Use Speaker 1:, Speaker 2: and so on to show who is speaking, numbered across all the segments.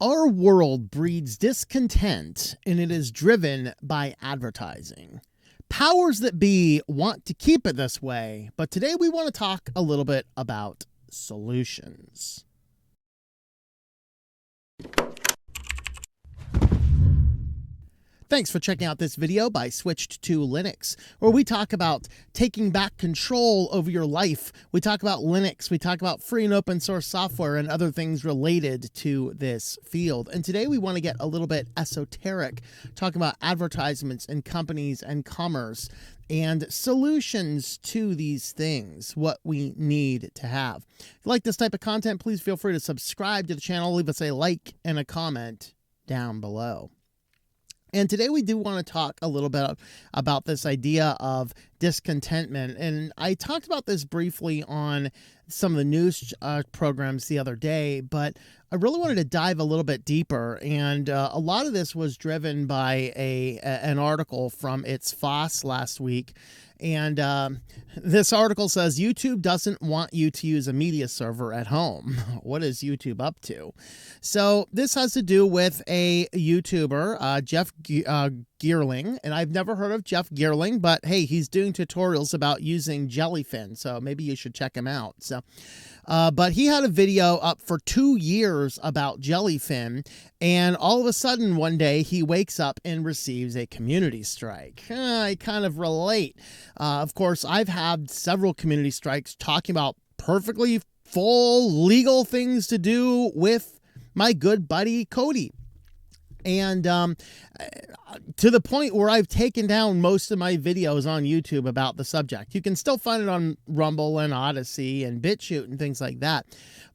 Speaker 1: Our world breeds discontent, and it is driven by advertising. Powers that be want to keep it this way, but today we want to talk a little bit about solutions. Thanks for checking out this video by Switched2Linux, where we talk about taking back control over your life. We talk about Linux, we talk about free and open source software and other things related to this field. And today we want to get a little bit esoteric, talking about advertisements and companies and commerce and solutions to these things, what we need to have. If you like this type of content, please feel free to subscribe to the channel, leave us a like and a comment down below. And today we do want to talk a little bit about this idea of discontentment. And I talked about this briefly on some of the news programs the other day, but I really wanted to dive a little bit deeper. And a lot of this was driven by an article from It's Foss last week. And this article says, YouTube doesn't want you to use a media server at home. What is YouTube up to? So this has to do with a YouTuber, Jeff Geerling. And I've never heard of Jeff Geerling, but hey, he's doing tutorials about using Jellyfin. So maybe you should check him out. So, but he had a video up for 2 years about Jellyfin. And all of a sudden, one day, he wakes up and receives a community strike. I kind of relate. Of course, I've had several community strikes talking about perfectly full legal things to do with my good buddy Cody. And to the point where I've taken down most of my videos on YouTube about the subject. You can still find it on Rumble and Odyssey and BitChute and things like that.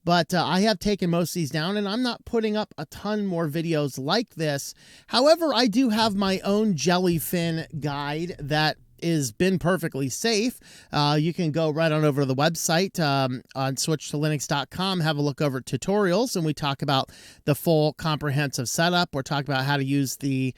Speaker 1: But I have taken most of these down, and I'm not putting up a ton more videos like this. However, I do have my own Jellyfin guide that has been perfectly safe. You can go right on over to the website on switchedtolinux.com, have a look over at tutorials, and we talk about the full comprehensive setup. We're talking about how to use the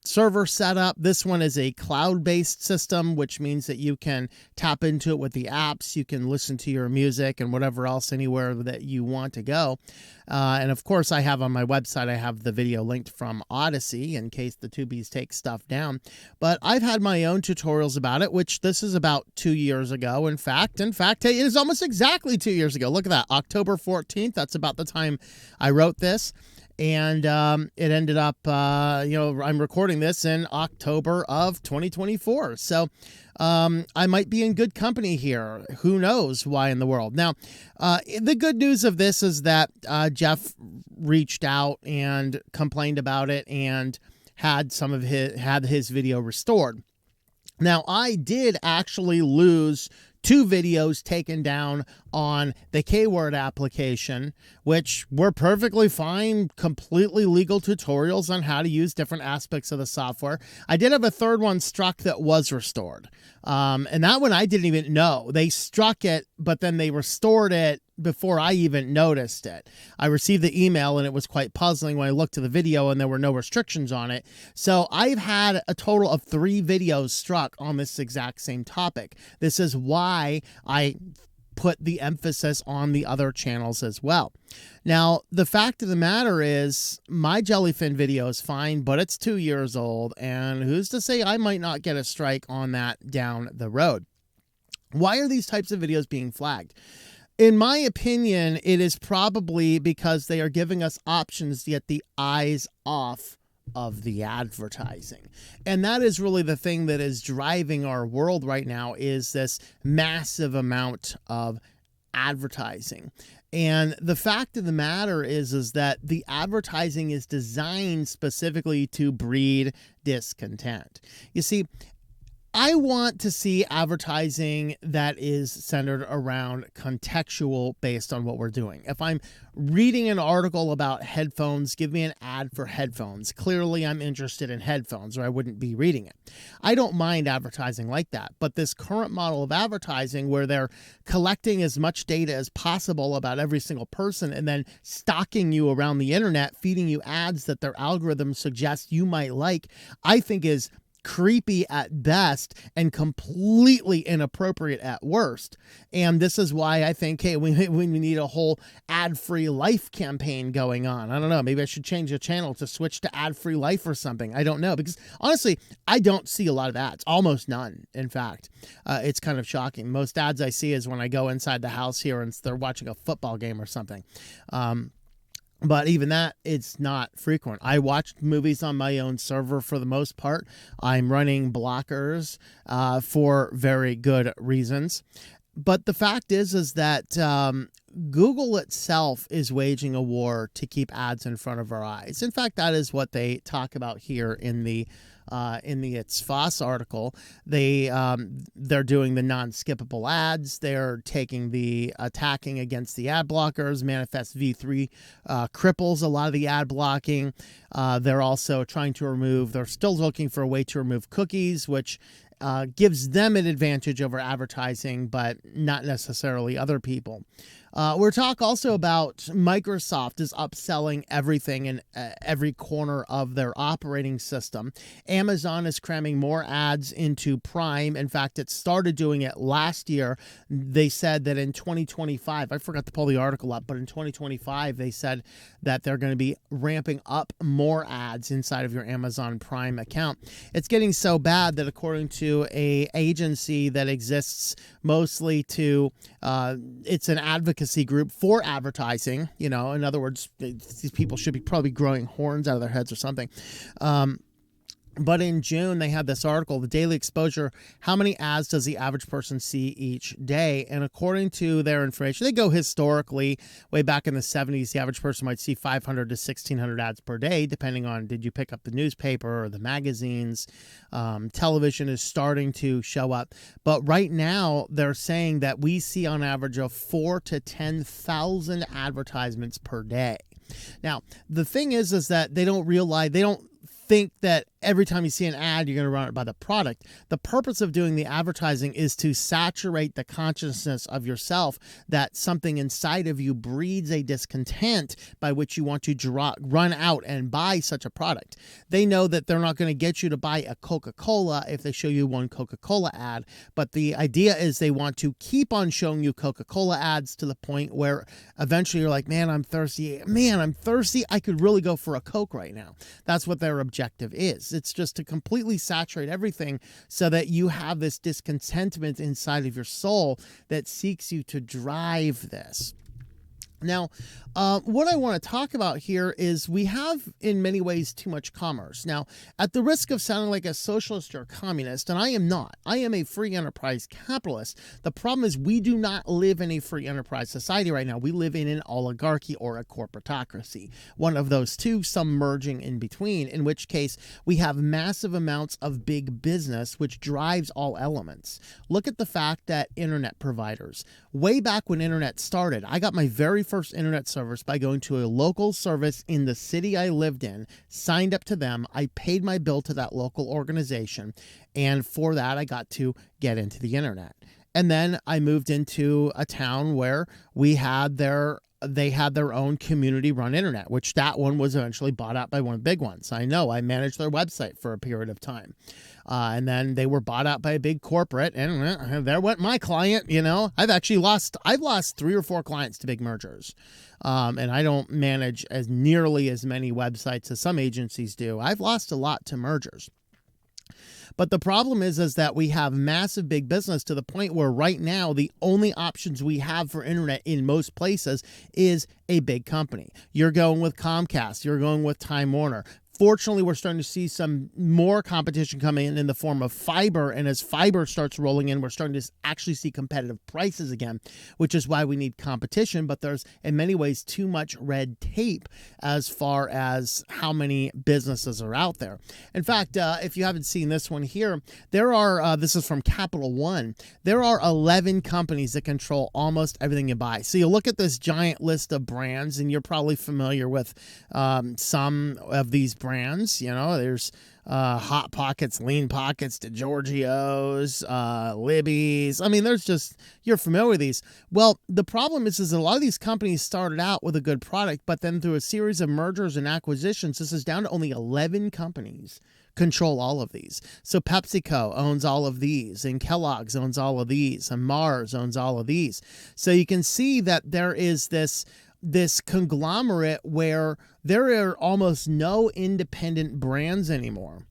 Speaker 1: server setup. This one is a cloud-based system, which means that you can tap into it with the apps. You can listen to your music and whatever else anywhere that you want to go. And of course, I have on my website, I have the video linked from Odyssey in case the tubies take stuff down. But I've had my own tutorials about it, which this is about 2 years ago. In fact, hey, it is almost exactly 2 years ago. Look at that, October 14th. That's about the time I wrote this. And it ended up, I'm recording this in October of 2024. So I might be in good company here. Who knows why in the world? Now, the good news of this is that Jeff reached out and complained about it and had his video restored. Now, I did actually lose 2 videos taken down on the K-Word application, which were perfectly fine, completely legal tutorials on how to use different aspects of the software. I did have a third one struck that was restored. And that one I didn't even know. They struck it, but then they restored it before I even noticed it. I received the email and it was quite puzzling when I looked at the video and there were no restrictions on it. So I've had a total of 3 videos struck on this exact same topic. This is why I put the emphasis on the other channels as well. Now, the fact of the matter is my Jellyfin video is fine, but it's 2 years old, and who's to say I might not get a strike on that down the road? Why are these types of videos being flagged? In my opinion, it is probably because they are giving us options to get the eyes off of the advertising. And that is really the thing that is driving our world right now, is this massive amount of advertising. And the fact of the matter is that the advertising is designed specifically to breed discontent. You see, I want to see advertising that is centered around contextual based on what we're doing. If I'm reading an article about headphones, give me an ad for headphones. Clearly, I'm interested in headphones, or I wouldn't be reading it. I don't mind advertising like that. But this current model of advertising, where they're collecting as much data as possible about every single person and then stalking you around the internet, feeding you ads that their algorithm suggests you might like, I think is creepy at best and completely inappropriate at worst. And this is why I think, hey, we need a whole ad-free life campaign going on. I don't know. Maybe I should change the channel to switch to ad-free life or something. I don't know, because honestly, I don't see a lot of ads, almost none. In fact, it's kind of shocking. Most ads I see is when I go inside the house here and they're watching a football game or something. But even that, it's not frequent. I watch movies on my own server for the most part. I'm running blockers for very good reasons. But the fact is that Google itself is waging a war to keep ads in front of our eyes. In fact, that is what they talk about here in the It's Foss article. They're doing the non-skippable ads. They're taking the attacking against the ad blockers. Manifest v3 cripples a lot of the ad blocking. They're also trying to remove. They're still looking for a way to remove cookies, which gives them an advantage over advertising, but not necessarily other people. We're talking also about Microsoft is upselling everything in every corner of their operating system. Amazon is cramming more ads into Prime. In fact, it started doing it last year. They said that in 2025, I forgot to pull the article up, but in 2025, they said that they're going to be ramping up more ads inside of your Amazon Prime account. It's getting so bad that according to an agency that exists mostly to, it's an advocacy group for advertising, in other words, these people should be probably growing horns out of their heads or something. But in June, they had this article, the daily exposure, how many ads does the average person see each day? And according to their information, they go historically, way back in the 70s, the average person might see 500 to 1,600 ads per day, depending on did you pick up the newspaper or the magazines. Television is starting to show up. But right now, they're saying that we see on average of 4,000 to 10,000 advertisements per day. Now, the thing is that they don't think that every time you see an ad, you're going to run it by the product. The purpose of doing the advertising is to saturate the consciousness of yourself that something inside of you breeds a discontent by which you want to run out and buy such a product. They know that they're not going to get you to buy a Coca-Cola if they show you one Coca-Cola ad, but the idea is they want to keep on showing you Coca-Cola ads to the point where eventually you're like, man, I'm thirsty. I could really go for a Coke right now. That's what their objective is. It's just to completely saturate everything so that you have this discontentment inside of your soul that seeks you to drive this. Now, what I want to talk about here is we have, in many ways, too much commerce. Now, at the risk of sounding like a socialist or a communist, and I am not, I am a free enterprise capitalist. The problem is we do not live in a free enterprise society right now. We live in an oligarchy or a corporatocracy. One of those two, some merging in between, in which case we have massive amounts of big business, which drives all elements. Look at the fact that internet providers, way back when internet started, I got my very first internet service by going to a local service in the city I lived in, signed up to them. I paid my bill to that local organization, and for that I got to get into the internet. And then I moved into a town where they had their own community-run internet, which that one was eventually bought out by one of the big ones. I know, I managed their website for a period of time. And then they were bought out by a big corporate, and there went my client, I've lost 3 or 4 clients to big mergers. And I don't manage as nearly as many websites as some agencies do. I've lost a lot to mergers. But the problem is that we have massive big business to the point where right now the only options we have for internet in most places is a big company. You're going with Comcast. You're going with Time Warner. Fortunately, we're starting to see some more competition coming in the form of fiber. And as fiber starts rolling in, we're starting to actually see competitive prices again, which is why we need competition. But there's, in many ways, too much red tape as far as how many businesses are out there. In fact, if you haven't seen this one here, there are, this is from Capital One, there are 11 companies that control almost everything you buy. So you look at this giant list of brands, and you're probably familiar with some of these brands. There's Hot Pockets, Lean Pockets, DiGiorgio's, Libby's. There's just, you're familiar with these. Well, the problem is a lot of these companies started out with a good product, but then through a series of mergers and acquisitions, this is down to only 11 companies control all of these. So PepsiCo owns all of these, and Kellogg's owns all of these, and Mars owns all of these. So you can see that there is this conglomerate where there are almost no independent brands anymore.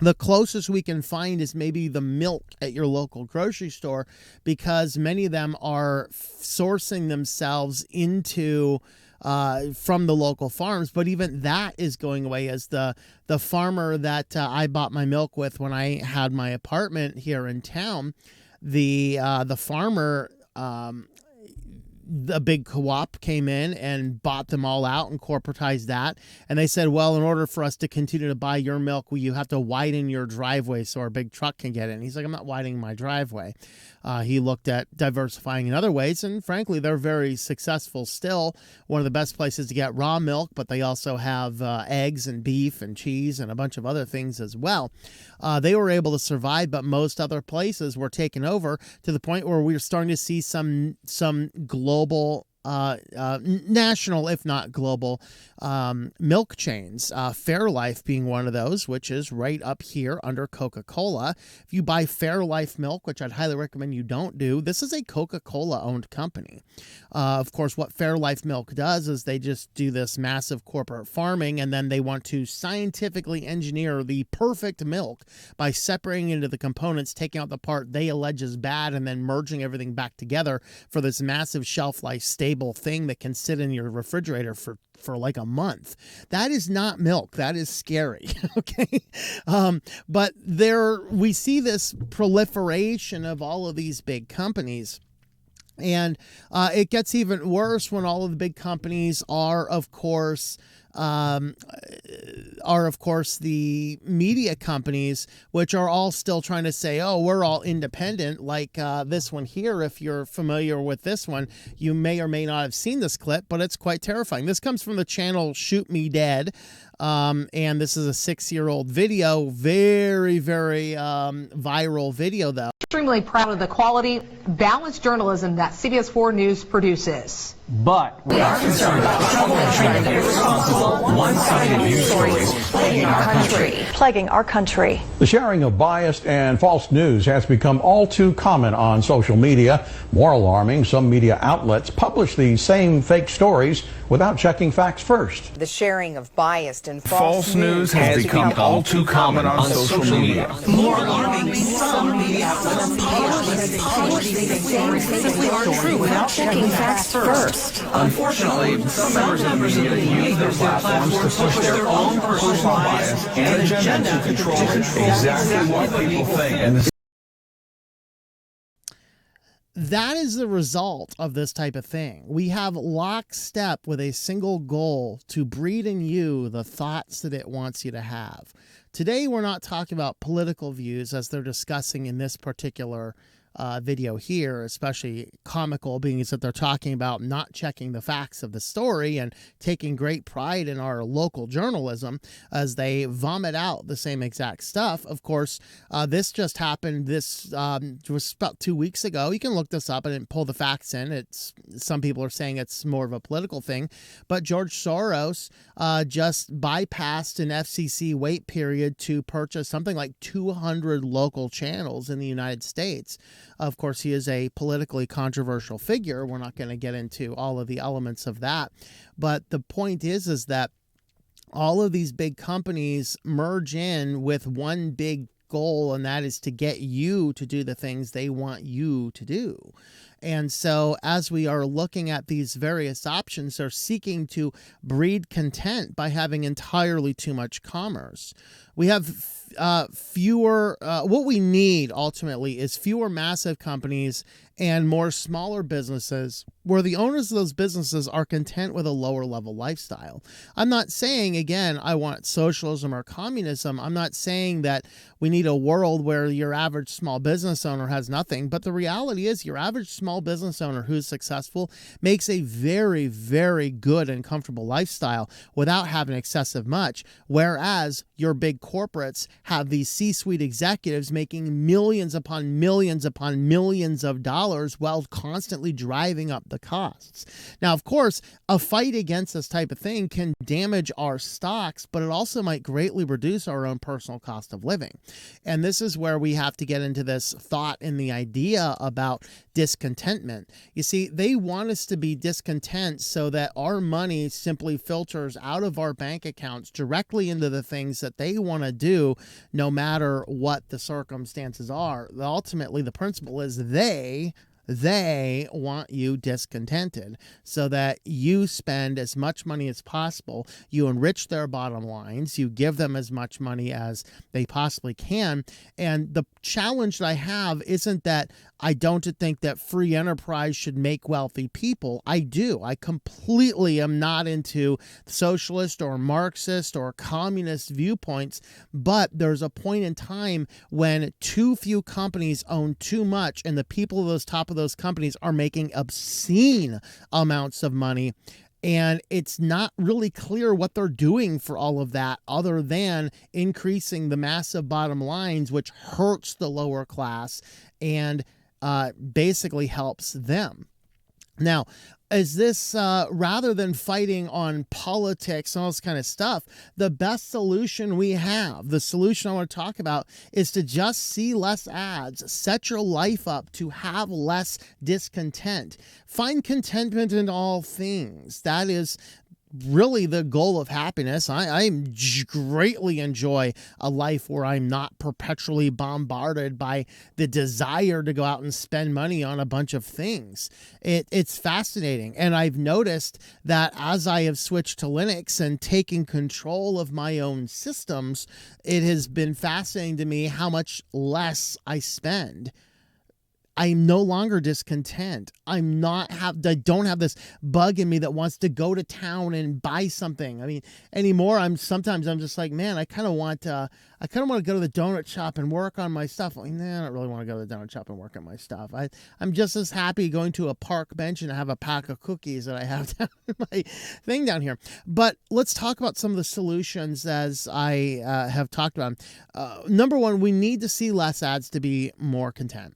Speaker 1: The closest we can find is maybe the milk at your local grocery store, because many of them are sourcing themselves into from the local farms. But even that is going away, as the farmer that I bought my milk with when I had my apartment here in town, the farmer, the big co-op came in and bought them all out and corporatized that. And they said, well, in order for us to continue to buy your milk, you have to widen your driveway so our big truck can get in. He's like, I'm not widening my driveway. He looked at diversifying in other ways, and frankly, they're very successful still. One of the best places to get raw milk, but they also have eggs and beef and cheese and a bunch of other things as well. They were able to survive, but most other places were taken over, to the point where we were starting to see some global, national, if not global, milk chains, Fairlife being one of those, which is right up here under Coca-Cola. If you buy Fairlife milk, which I'd highly recommend you don't do, this is a Coca-Cola owned company. Of course, what Fairlife milk does is they just do this massive corporate farming, and then they want to scientifically engineer the perfect milk by separating into the components, taking out the part they allege is bad, and then merging everything back together for this massive shelf life stable thing that can sit in your refrigerator for like a month. That is not milk. That is scary. Okay. But we see this proliferation of all of these big companies. And it gets even worse when all of the big companies are, of course, the media companies, which are all still trying to say, oh, we're all independent, like this one here. If you're familiar with this one, you may or may not have seen this clip, but it's quite terrifying. This comes from the channel Shoot Me Dead. And this is a 6-year-old video, very, very viral video, though.
Speaker 2: Extremely proud of the quality, balanced journalism that CBS 4 News produces.
Speaker 3: But we are concerned about the trouble and irresponsible, one-sided news stories plaguing our country.
Speaker 4: The sharing of biased and false news has become all too common on social media. More alarming, some media outlets publish these same fake stories without checking facts first.
Speaker 5: The sharing of biased and false
Speaker 6: news has become all too common on social media.
Speaker 7: More alarming, some media outlets publish these stories simply aren't true without checking facts first.
Speaker 6: Unfortunately, some members of the media use their platforms to push their own personal bias and agenda to control exactly what people think. And
Speaker 1: that is the result of this type of thing. We have lockstep with a single goal: to breed in you the thoughts that it wants you to have. Today, we're not talking about political views as they're discussing in this particular video here, especially comical, being that they're talking about not checking the facts of the story and taking great pride in our local journalism as they vomit out the same exact stuff. Of course, this just happened. This was about 2 weeks ago. You can look this up and pull the facts in. Some people are saying it's more of a political thing, but George Soros just bypassed an FCC wait period to purchase something like 200 local channels in the United States. Of course, he is a politically controversial figure. We're not going to get into all of the elements of that. But the point is that all of these big companies merge in with one big goal, and that is to get you to do the things they want you to do. And so as we are looking at these various options, they're seeking to breed content by having entirely too much commerce. We have fewer, what we need ultimately is fewer massive companies and more smaller businesses where the owners of those businesses are content with a lower level lifestyle. I'm not saying, again, I want socialism or communism. I'm not saying that we need a world where your average small business owner has nothing, but the reality is your average small small business owner who's successful makes a very, very good and comfortable lifestyle without having excessive much, whereas your big corporates have these C-suite executives making millions upon millions upon millions of dollars while constantly driving up the costs. Now, of course, a fight against this type of thing can damage our stocks, but it also might greatly reduce our own personal cost of living. And this is where we have to get into this thought and the idea about discontentment. You see, they want us to be discontent so that our money simply filters out of our bank accounts directly into the things that they want to do, no matter what the circumstances are. Ultimately, the principle is they want you discontented so that you spend as much money as possible. You enrich their bottom lines. You give them as much money as they possibly can. And the challenge that I have isn't that I don't think that free enterprise should make wealthy people. I do. I completely am not into socialist or Marxist or communist viewpoints, but there's a point in time when too few companies own too much, and the people of those top of those companies are making obscene amounts of money. And it's not really clear what they're doing for all of that other than increasing the massive bottom lines, which hurts the lower class and basically helps them. Now, is this, rather than fighting on politics and all this kind of stuff, the best solution we have, the solution I want to talk about, is to just see less ads, set your life up to have less discontent. Find contentment in all things. That is really the goal of happiness. I greatly enjoy a life where I'm not perpetually bombarded by the desire to go out and spend money on a bunch of things. It's fascinating. And I've noticed that as I have switched to Linux and taken control of my own systems, it has been fascinating to me how much less I spend. I'm no longer discontent. I don't have this bug in me that wants to go to town and buy something. I mean, anymore, sometimes I'm just like, man, I kind of want to go to the donut shop and work on my stuff. Like, nah, I don't really want to go to the donut shop and work on my stuff. I'm just as happy going to a park bench and have a pack of cookies that I have down in my thing down here. But let's talk about some of the solutions as I have talked about. Number one, we need to see less ads to be more content.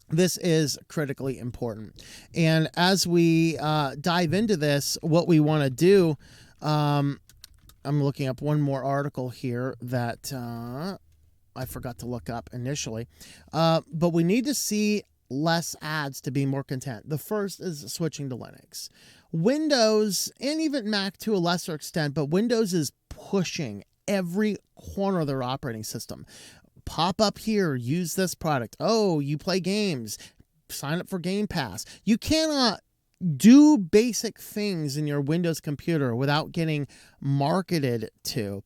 Speaker 1: This is critically important. And as we dive into this, what we want to do, I'm looking up one more article here that I forgot to look up initially. But we need to see less ads to be more content. The first is switching to Linux. Windows, and even Mac to a lesser extent, but Windows is pushing every corner of their operating system. Pop up here, use this product. Oh, you play games, sign up for Game Pass. You cannot do basic things in your Windows computer without getting marketed to.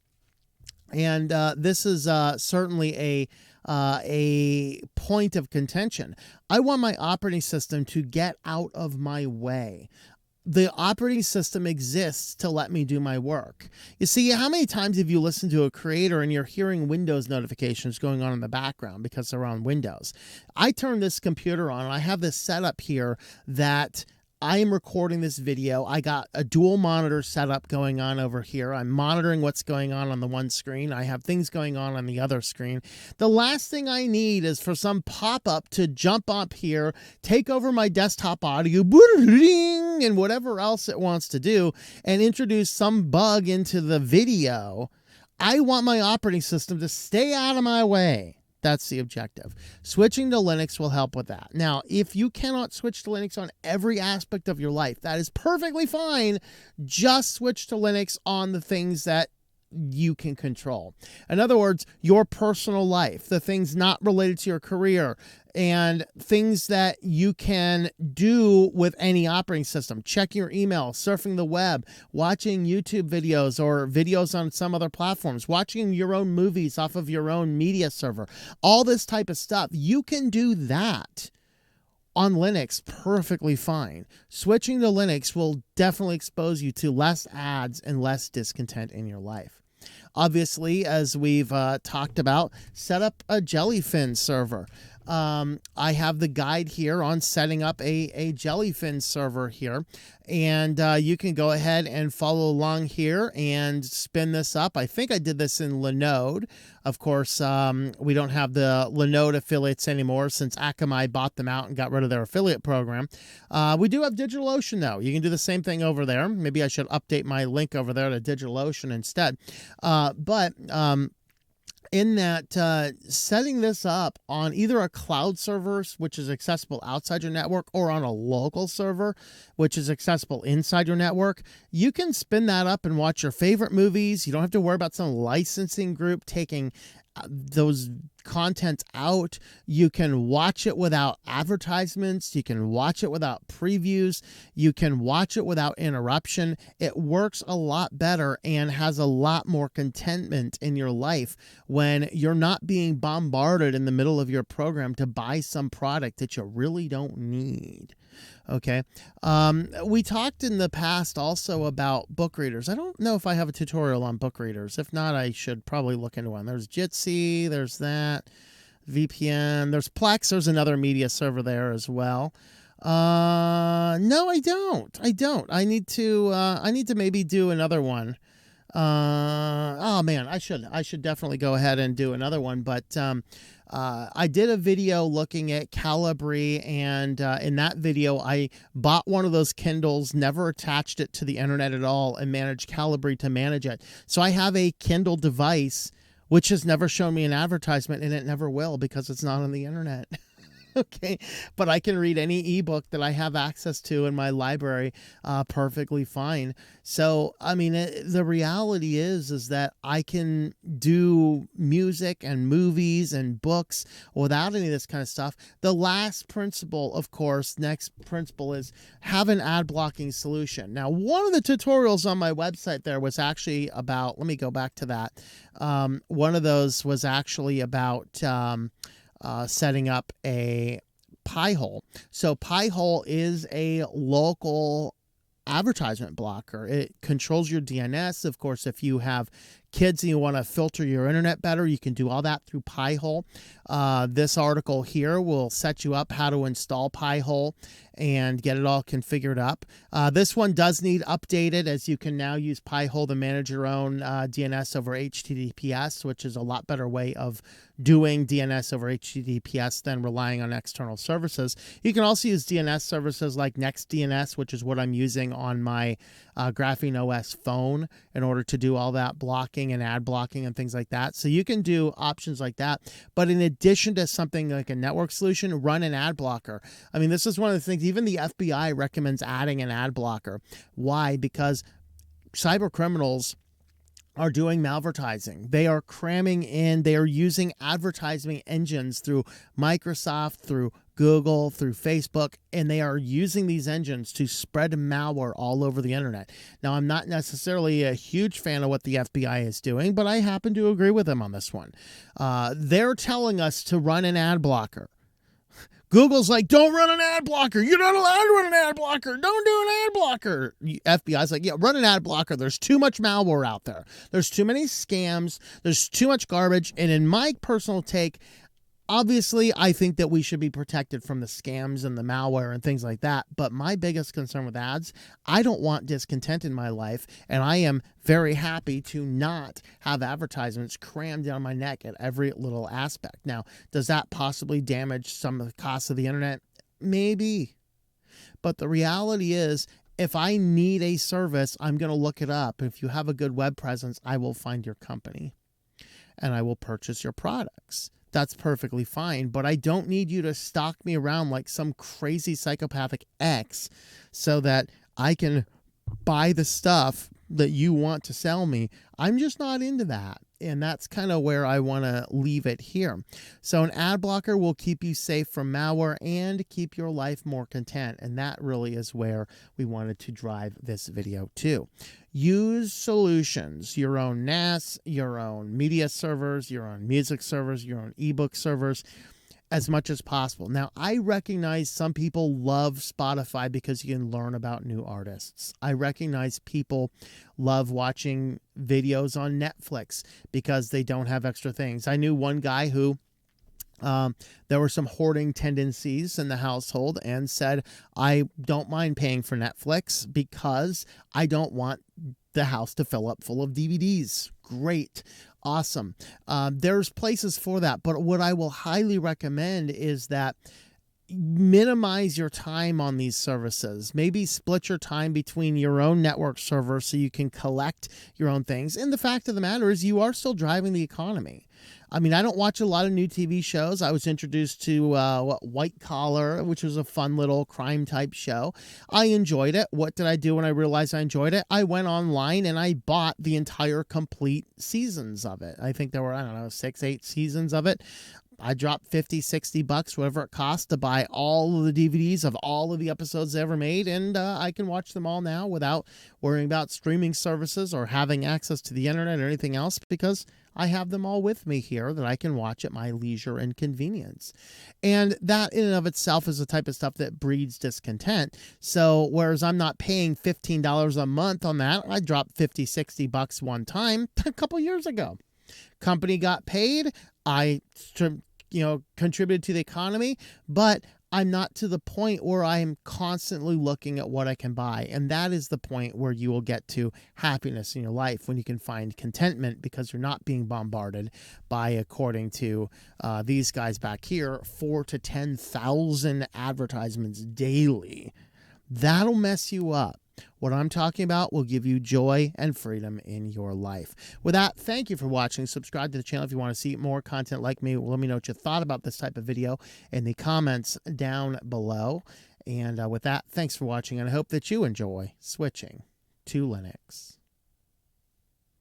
Speaker 1: And this is certainly a point of contention. I want my operating system to get out of my way. The operating system exists to let me do my work. You see, how many times have you listened to a creator and you're hearing Windows notifications going on in the background because they're on Windows? I turn this computer on and I have this setup here that I am recording this video. I got a dual monitor setup going on over here. I'm monitoring what's going on the one screen. I have things going on the other screen. The last thing I need is for some pop-up to jump up here, take over my desktop audio, and whatever else it wants to do, and introduce some bug into the video. I want my operating system to stay out of my way. That's the objective. Switching to Linux will help with that. Now, if you cannot switch to Linux on every aspect of your life, that is perfectly fine. Just switch to Linux on the things that you can control. In other words, your personal life, the things not related to your career, and things that you can do with any operating system. Checking your email, surfing the web, watching YouTube videos or videos on some other platforms, watching your own movies off of your own media server. All this type of stuff. You can do that on Linux perfectly fine. Switching to Linux will definitely expose you to less ads and less discontent in your life. Obviously, as we've talked about, set up a Jellyfin server. I have the guide here on setting up a Jellyfin server here, and you can go ahead and follow along here and spin this up. I think I did this in Linode. Of course, we don't have the Linode affiliates anymore since Akamai bought them out and got rid of their affiliate program. We do have DigitalOcean, though. You can do the same thing over there. Maybe I should update my link over there to DigitalOcean instead. In that, setting this up on either a cloud server, which is accessible outside your network, or on a local server, which is accessible inside your network, you can spin that up and watch your favorite movies. You don't have to worry about some licensing group taking those content out. You can watch it without advertisements. You can watch it without previews. You can watch it without interruption. It works a lot better and has a lot more contentment in your life when you're not being bombarded in the middle of your program to buy some product that you really don't need. Okay. We talked in the past also about book readers. I don't know if I have a tutorial on book readers. If not, I should probably look into one. There's Jitsi, there's that, VPN, there's Plex, there's another media server there as well. No, I don't. I need to maybe do another one. Oh man, I should definitely go ahead and do another one, but I did a video looking at Calibri, and in that video I bought one of those Kindles, never attached it to the internet at all, and managed Calibri to manage it. So I have a Kindle device which has never shown me an advertisement, and it never will because it's not on the internet. Okay, but I can read any ebook that I have access to in my library perfectly fine. So, I mean, the reality is that I can do music and movies and books without any of this kind of stuff. The last principle, of course, next principle is have an ad blocking solution. Now, one of the tutorials on my website there was actually about, let me go back to that. One of those was actually about setting up a Pi-hole. So Pi-hole is a local advertisement blocker. It controls your DNS. Of course, if you have kids and you want to filter your internet better, you can do all that through Pi-hole. This article here will set you up how to install Pi-hole and get it all configured up. This one does need updated, as you can now use Pi-hole to manage your own DNS over HTTPS, which is a lot better way of doing DNS over HTTPS than relying on external services. You can also use DNS services like NextDNS, which is what I'm using on my Graphene OS phone in order to do all that blocking and ad blocking and things like that. So you can do options like that. But in addition to something like a network solution, run an ad blocker. I mean, this is one of the things, even the FBI recommends adding an ad blocker. Why? Because cyber criminals are doing malvertising. They are cramming in, they are using advertising engines through Microsoft, through Google, through Facebook, and they are using these engines to spread malware all over the internet. Now, I'm not necessarily a huge fan of what the FBI is doing, but I happen to agree with them on this one. They're telling us to run an ad blocker. Google's like, don't run an ad blocker. You're not allowed to run an ad blocker. Don't do an ad blocker. FBI's like, yeah, run an ad blocker. There's too much malware out there. There's too many scams. There's too much garbage. And in my personal take, obviously, I think that we should be protected from the scams and the malware and things like that. But my biggest concern with ads, I don't want discontent in my life. And I am very happy to not have advertisements crammed down my neck at every little aspect. Now, does that possibly damage some of the costs of the internet? Maybe. But the reality is, if I need a service, I'm going to look it up. If you have a good web presence, I will find your company and I will purchase your products. That's perfectly fine, but I don't need you to stalk me around like some crazy psychopathic ex so that I can buy the stuff that you want to sell me. I'm just not into that. And that's kind of where I want to leave it here. So an ad blocker will keep you safe from malware and keep your life more content. And that really is where we wanted to drive this video to. Use solutions, your own NAS, your own media servers, your own music servers, your own ebook servers, as much as possible. Now, I recognize some people love Spotify because you can learn about new artists. I recognize people love watching videos on Netflix because they don't have extra things. I knew one guy who There were some hoarding tendencies in the household, and said, I don't mind paying for Netflix because I don't want the house to fill up full of DVDs. Great. Awesome. There's places for that. But what I will highly recommend is that minimize your time on these services. Maybe split your time between your own network server so you can collect your own things. And the fact of the matter is, you are still driving the economy. I mean, I don't watch a lot of new TV shows. I was introduced to White Collar, which was a fun little crime type show. I enjoyed it. What did I do when I realized I enjoyed it? I went online and I bought the entire complete seasons of it. I think there were, 6, 8 seasons of it. I dropped 50, 60 bucks, whatever it costs, to buy all of the DVDs of all of the episodes they ever made. And I can watch them all now without worrying about streaming services or having access to the internet or anything else, because I have them all with me here that I can watch at my leisure and convenience. And that in and of itself is the type of stuff that breeds discontent. So whereas I'm not paying $15 a month on that, I dropped 50, 60 bucks one time a couple years ago. Company got paid. I contributed to the economy, but I'm not to the point where I'm constantly looking at what I can buy. And that is the point where you will get to happiness in your life, when you can find contentment because you're not being bombarded by, according to these guys back here, 4,000 to 10,000 advertisements daily. That'll mess you up. What I'm talking about will give you joy and freedom in your life. With that, thank you for watching. Subscribe to the channel if you want to see more content like me. Let me know what you thought about this type of video in the comments down below. And with that, thanks for watching, and I hope that you enjoy switching to Linux.